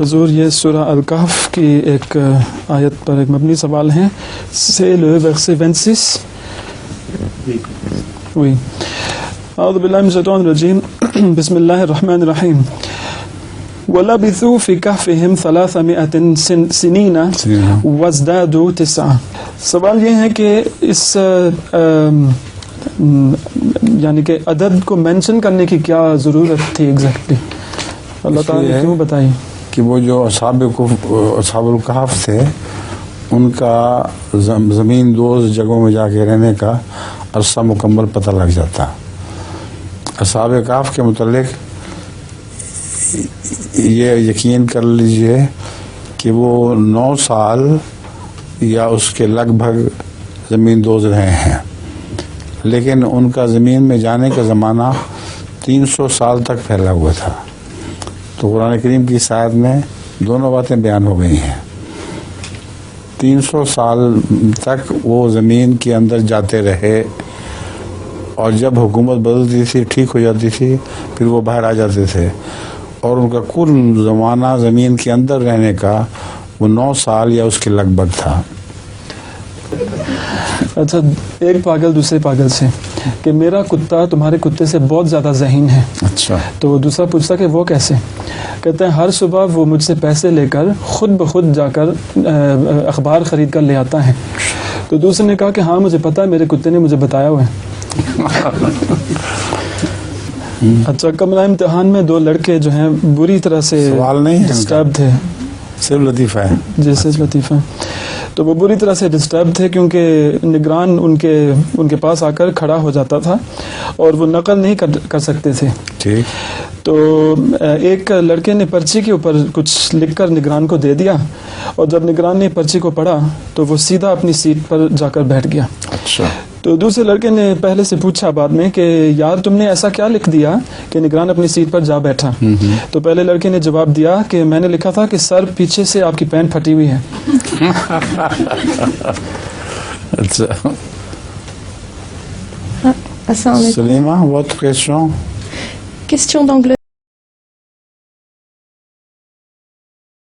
حضور یہ سورہ الکہف کی ایک آیت پر ایک مبنی سوال ہے. C'est le verset 26. Oui. أعوذ بالله من الشيطان الرجيم. بسم الله الرحمن الرحيم. وَلَبِثُوا فِي كَهْفِهِمْ 300 سِنِينَ وَازْدَادُوا 9. سوال یہ ہے کہ اس یعنی کہ عدد کو مینشن کرنے کی کیا ضرورت تھی ایگزیکٹلی؟ اللہ تعالیٰ نے کیوں بتائی کہ وہ جو اصحاب الکہف تھے ان کا زمین دوز جگہوں میں جا کے رہنے کا عرصہ مکمل پتہ لگ جاتا. اصحاب کہف کے متعلق یہ یقین کر لیجئے کہ وہ 9 سال یا اس کے لگ بھگ زمین دوز رہے ہیں، لیکن ان کا زمین میں جانے کا زمانہ 300 سال تک پھیلا ہوا تھا. تو قرآن کریم کی اس آیت میں دونوں باتیں بیان ہو گئی ہیں. 300 سال تک وہ زمین کے اندر جاتے رہے، اور جب حکومت بدلتی تھی ٹھیک ہو جاتی تھی پھر وہ باہر آ جاتے تھے، اور ان کا کل زمانہ زمین کے اندر رہنے کا وہ 9 سال یا اس کے لگ بھگ تھا. اچھا، ایک پاگل دوسرے پاگل سے کہ میرا کتا تمہارے کتے سے بہت زیادہ ذہین ہے. اچھا. تو دوسرا پوچھتا کہ وہ کیسے؟ کہتے ہیں ہر صبح وہ مجھ سے پیسے لے کر خود بخود جا کر اخبار خرید کر لے آتا ہے. تو دوسرے نے کہا کہ ہاں مجھے پتا ہے، میرے کتے نے مجھے بتایا ہوا ہے. اچھا، کمرہ امتحان میں 2 لڑکے جو ہیں بری طرح سے سوال نہیں ڈسٹرب تھے، صرف لطیفہ ہے. جیسے لطیفہ. تو وہ بری طرح سے ڈسٹرب تھے کیونکہ نگران ان کے پاس آ کر کھڑا ہو جاتا تھا اور وہ نقل نہیں کر سکتے تھے. ٹھیک. تو ایک لڑکے نے پرچی کے اوپر کچھ لکھ کر نگران کو دے دیا، اور جب نگران نے پرچی کو پڑھا تو وہ سیدھا اپنی سیٹ پر جا کر بیٹھ گیا. اچھا. تو دوسرے لڑکے نے پہلے سے پوچھا بعد میں کہ یار تم نے ایسا کیا لکھ دیا کہ نگران اپنی سیٹ پر جا بیٹھا؟ تو پہلے لڑکے نے جواب دیا کہ میں نے لکھا تھا کہ سر پیچھے سے آپ کی پینٹ پھٹی ہوئی ہے. اچھا. السلام علیکم. Salima, votre question? Question d'anglais.